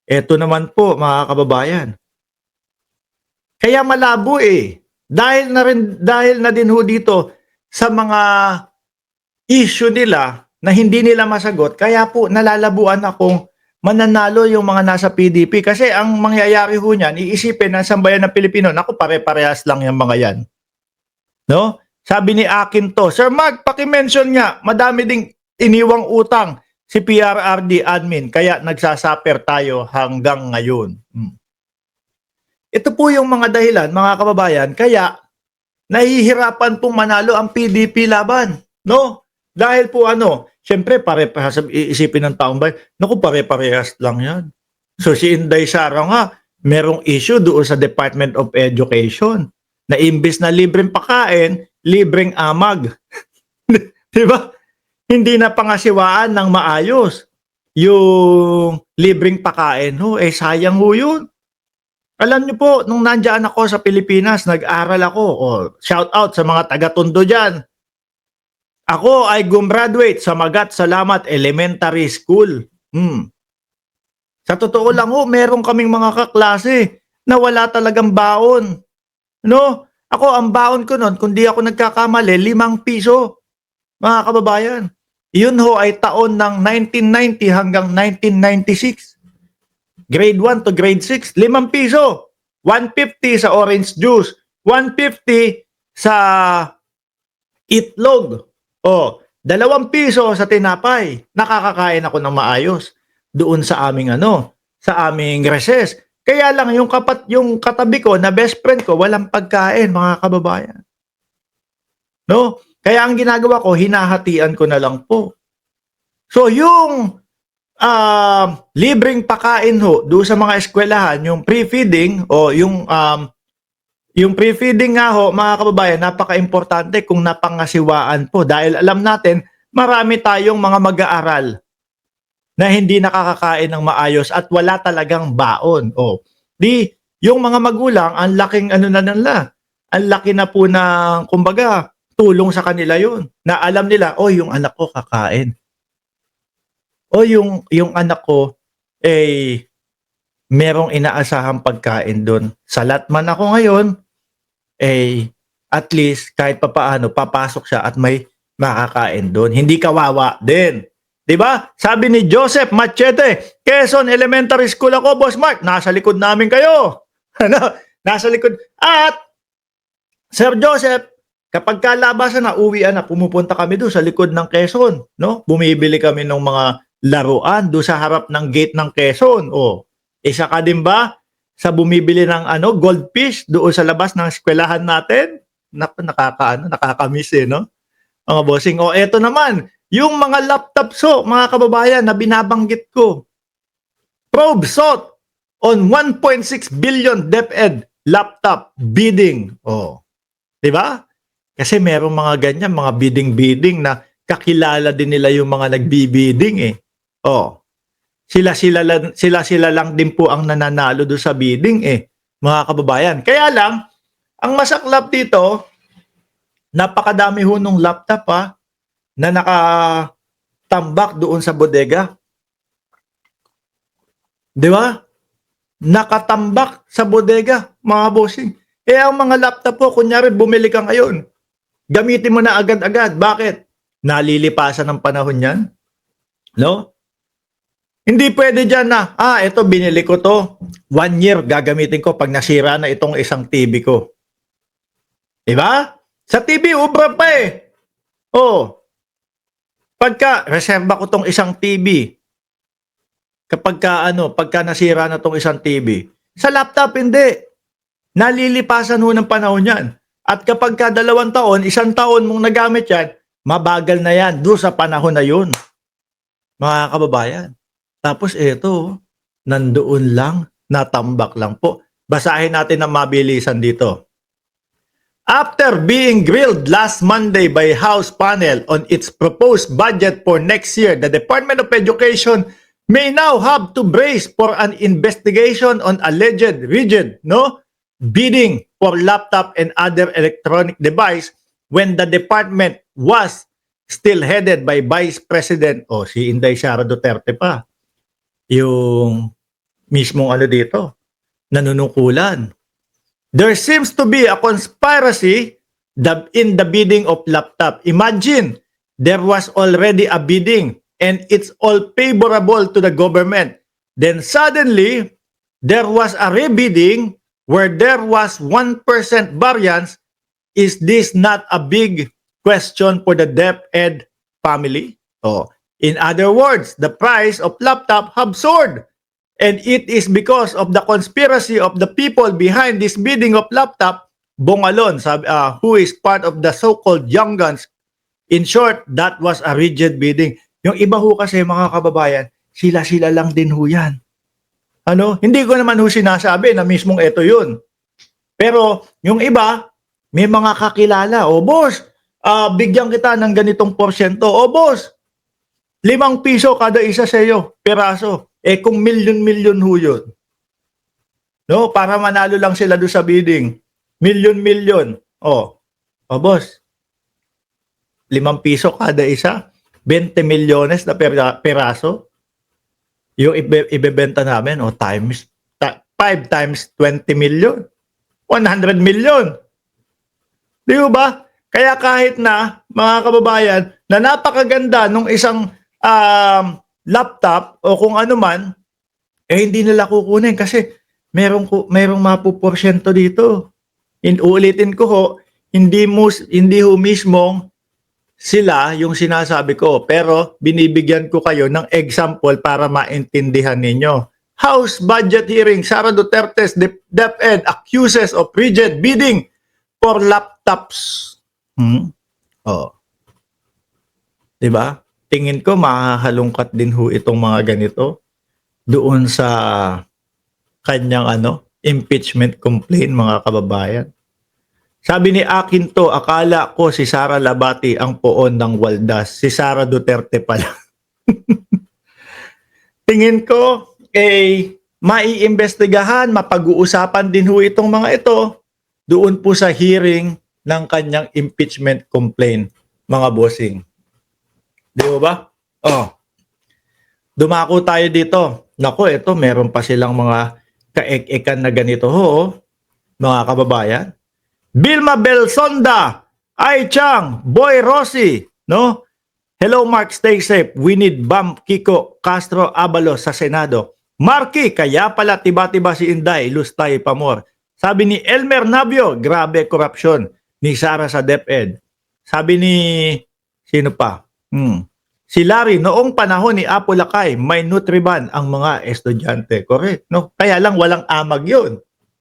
Eto naman po mga kababayan, kaya malabo, eh. Dahil na din ho dito sa mga issue nila na hindi nila masagot, kaya po nalalabuan akong mananalo yung mga nasa PDP. Kasi ang mangyayari ho niyan, iisipin ng sambayan ng Pilipino, naku, pare-parehas lang yung mga yan. No? Sabi ni Akin to, Sir Mark, paki-mention nga, madami ding iniwang utang si PRRD admin, kaya nagsasaper tayo hanggang ngayon. Ito po yung mga dahilan, mga kababayan, kaya nahihirapan pong manalo ang PDP laban. No? Dahil po syempre pare-parehas, iisipin ng taong bayan, naku, pare-parehas lang yan. So si Inday Sara nga, merong issue doon sa Department of Education na imbis na libreng pakain, libreng amag. Diba? Hindi na pangasiwaan ng maayos. Yung libreng pakain ho, sayang ho yun. Alam niyo po, nung nandiyan ako sa Pilipinas, nag-aral ako. Shout out sa mga taga-Tondo dyan. Ako ay gumraduate sa Magat Salamat Elementary School. Sa totoo lang ho, meron kaming mga kaklase na wala talagang baon. No? Ako, ang baon ko nun, kung di ako nagkakamali, 5 piso. Mga kababayan. Yun ho ay taon ng 1990 hanggang 1996. Grade 1 to grade 6, 5 piso. 150 sa orange juice. 150 sa itlog. 2 piso sa tinapay. Nakakakain ako ng maayos doon sa aming sa aming recess. Kaya lang yung katabi ko na best friend ko walang pagkain, mga kababayan. No? Kaya ang ginagawa ko, hinahatian ko na lang po. So yung libreng pakain ho doon sa mga eskwelahan, yung pre-feeding o yung pre-feeding nga ho, mga kababayan, napaka-importante kung napangasiwaan po dahil alam natin marami tayong mga mag-aaral na hindi nakakakain ng maayos at wala talagang baon. Yung mga magulang, ang laking na nila, ang laki na po ng, kumbaga, tulong sa kanila yun. Na alam nila, yung anak ko kakain. Yung anak ko, merong inaasahang pagkain doon. Salat man ako ngayon, at least kahit papaano, papasok siya at may makakain doon. Hindi kawawa din. Diba? Sabi ni Joseph Machete, Quezon Elementary School ako, Boss Mark. Nasa likod namin kayo. Nasa likod. At, Sir Joseph, kapag kalabasan na, uwian na, pumupunta kami doon sa likod ng Quezon. No? Bumibili kami ng mga laruan doon sa harap ng gate ng Quezon. Isa ka din ba sa bumibili ng goldfish doon sa labas ng eskwelahan natin? Nakakamiss no? Mga bossing. Eto naman, yung mga laptops mga kababayan na binabanggit ko. Probe sought on 1.6 billion DepEd laptop bidding. Diba? Kasi merong mga ganyan, mga bidding-bidding na kakilala din nila yung mga nagbibidding Sila lang din po ang nananalo do sa bidding mga kababayan. Kaya lang, ang masaklap dito, napakadami ho nung laptop na nakatambak doon sa bodega. Di ba? Nakatambak sa bodega, mga bossing. Ang mga laptop po, kunyari bumili ka ngayon, gamitin mo na agad-agad. Bakit? Nalilipasan ng panahon yan. No? Hindi pwede dyan na, ito binili ko to. 1 year gagamitin ko pag nasira na itong isang TV ko. Diba? Sa TV, ubra pa pagka reserva ko tong isang TV, pagka nasira na tong isang TV, sa laptop hindi. Nalilipasan ho ng panahon yan. At kapag 2 taon, 1 taon mong nagamit yan, mabagal na yan doon sa panahon na yun. Mga kababayan. Tapos ito, nandoon lang, natambak lang po. Basahin natin ang mabilisan dito. After being grilled last Monday by House panel on its proposed budget for next year, the Department of Education may now have to brace for an investigation on alleged rigid bidding for laptop and other electronic device when the department was still headed by Vice President si Inday Sara Duterte pa. Yung mismong ano dito, nanunungkulan. There seems to be a conspiracy in the bidding of laptop. Imagine, there was already a bidding and it's all favorable to the government. Then suddenly, there was a rebidding where there was 1% variance. Is this not a big question for the DepEd family? Oh, in other words, the price of laptop have soared. And it is because of the conspiracy of the people behind this bidding of laptop, Bongalon, who is part of the so-called Young Guns. In short, that was a rigid bidding. Yung iba ho kasi mga kababayan, sila-sila lang din ho yan. Ano? Hindi ko naman ho sinasabi na mismong ito yun. Pero yung iba, may mga kakilala. O boss, bigyan kita ng ganitong porsyento. O boss, 5 piso kada isa sa iyo, peraso. Eh kung milyon-milyon ho yun. No? Para manalo lang sila doon sa bidding. Milyon-milyon. O boss, 5 piso kada isa, 20 milyones na peraso. Yung ibebenta namin, times 5 times 20 million. 100 million. Di ba? Kaya kahit na, mga kababayan, na napakaganda nung isang laptop o kung ano man, hindi nila kukunin kasi merong mapuporsyento dito. Uulitin ko ho, hindi ho mismong sila yung sinasabi ko, pero binibigyan ko kayo ng example para maintindihan ninyo. House budget hearing, Sara Duterte's DepEd accuses of rigid bidding for laptops. Diba? Tingin ko makahalungkat din ho itong mga ganito doon sa kanyang impeachment complaint, mga kababayan. Sabi ni Akinto, akala ko si Sara Labati ang poon ng Waldas. Si Sara Duterte pala. Tingin ko, maiimbestigahan, mapag-uusapan din ho itong mga ito doon po sa hearing ng kanyang impeachment complaint, mga bossing. Di ba? Dumako tayo dito. Nako, ito, meron pa silang mga kaek-ekan na ganito ho, mga kababayan. Vilma Belsonda, Ai Chang, Boy Rossi, no? Hello Mark, stay safe. We need Bam Kiko Castro Abalos sa Senado. Marky, kaya pala tiba-tiba si Inday, lustay pamor. Sabi ni Elmer Navio, grabe korupsyon ni Sara sa DepEd. Sabi ni, sino pa? Si Larry, noong panahon ni Apo Lakay, may Nutriban ang mga estudyante. Correct, no? Kaya lang walang amag yun.